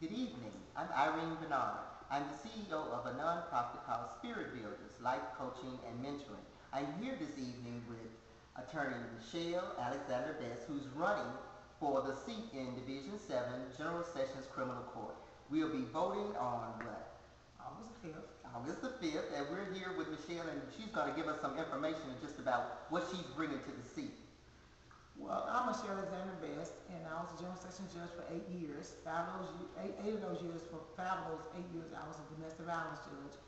Good evening. I'm Irene Bernard. I'm the CEO of a nonprofit called Spirit Builders, Life Coaching and Mentoring. I'm here this evening with attorney Michelle Alexander Best, who's running for the seat in Division 7 General Sessions Criminal Court. We'll be voting on what? August the 5th. August the 5th, and we're here with Michelle, and she's going to give us some information just about what she's bringing to the seat. Well, I'm Michelle Alexander Best, and I was a general sessions judge for 8 years. Eight of those years, for 5 of those 8 years, I was a domestic violence judge.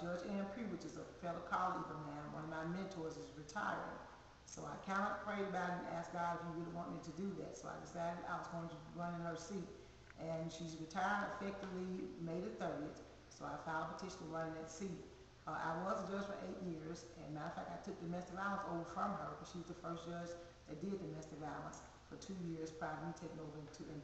Judge MP, which is a fellow colleague of mine, one of my mentors, is retiring. So I kind of prayed about it and asked God if he really wanted me to do that. So I decided I was going to run in her seat. And she's retired effectively May the 30th. So I filed a petition to run in that seat. I was a judge for 8 years, and matter of fact, I took domestic violence over from her because she was the first judge that did domestic violence for 2 years prior to me taking over in 2000.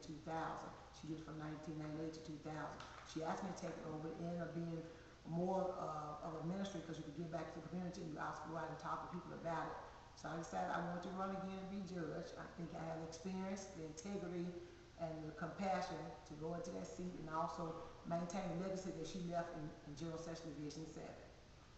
She did it from 1998 to 2000. She asked me to take it over. It ended up being more of a ministry because you could give back to the community and you also go out and talk to people about it. So I decided I wanted to run again and be judge. I think I have the experience, the integrity, and the compassion to go into that seat and also maintain the legacy that she left in General Session Division 7.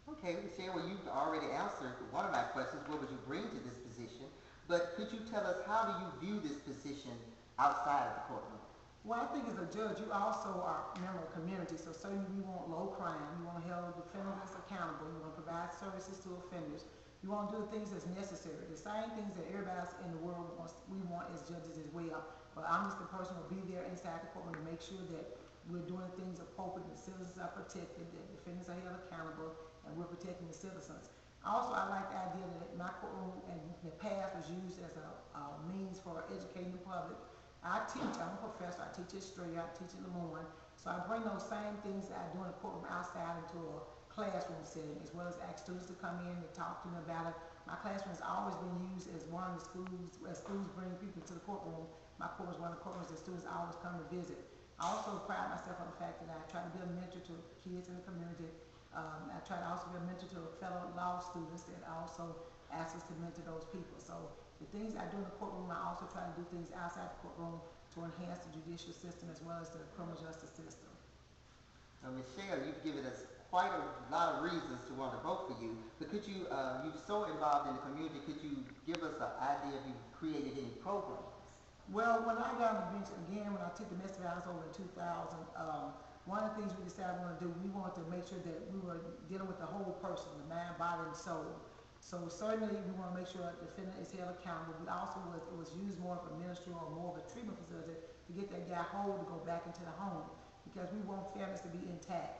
Okay, Michelle, well, you've already answered one of my questions, what would you bring to this position? But could you tell us, how do you view this position outside of the courtroom? Well, I think as a judge, you also are a member of the community, so certainly we want low crime, you want to hold defendants accountable, you want to provide services to offenders, you want to do the things that's necessary, the same things that everybody else in the world wants, we want as judges as well. But I'm just the person who will be there inside the courtroom to make sure that we're doing things appropriate, the citizens are protected, the defendants are held accountable, and we're protecting the citizens. Also, I like the idea that my courtroom in the past was used as a means for educating the public. I teach, I'm a professor, I teach history, I teach in the morning, so I bring those same things that I do in the courtroom outside into a classroom setting, as well as ask students to come in and talk to me about it. My classroom has always been used as one of the schools, as schools bring people to the courtroom. My courtroom is one of the courtrooms that students always come to visit. I also pride myself on the fact that I try to be a mentor to kids in the community. I try to also be a mentor to fellow law students that also ask us to mentor those people. So the things I do in the courtroom, I also try to do things outside the courtroom to enhance the judicial system as well as the criminal justice system. Now, Michelle, you've given us quite a lot of reasons to want to vote for you, but could you, you're so involved in the community, could you give us an idea if you've created any programs? Well, when I got on the bench again, when I took domestic violence over in 2000, one of the things we decided we wanted to do, we wanted to make sure that we were dealing with the whole person, the mind, body, and soul. So certainly we want to make sure the defendant is held accountable. We also it was used more of a ministry or more of a treatment facility to get that guy whole to go back into the home because we want fairness to be intact.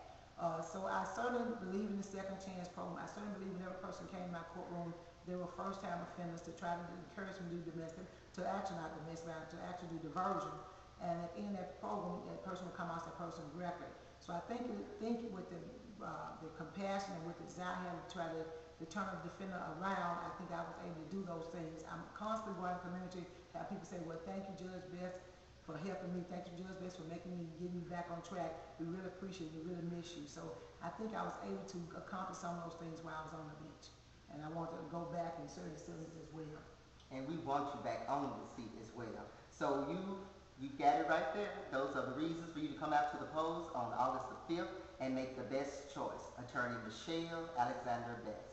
So I certainly believe in the second chance program. I certainly believe when every person came to my courtroom, they were first-time offenders to try to encourage them to do domestic, to actually not domestic violence, to actually do diversion. And at the end of that program, that person will come out as a person's record. So I think with the compassion and with the desire to try to turn the defender around, I think I was able to do those things. I'm constantly going to the community, have people say, well, thank you, Judge Best, for helping me. Thank you, Judge Best, for making me, getting me back on track. We really appreciate you, we really miss you. So I think I was able to accomplish some of those things while I was on the bench. And I want to go back and serve the citizens as well. And we want you back on the seat as well. So you've got it right there. Those are the reasons for you to come out to the polls on August the 5th and make the best choice. Attorney Michelle Alexander Best.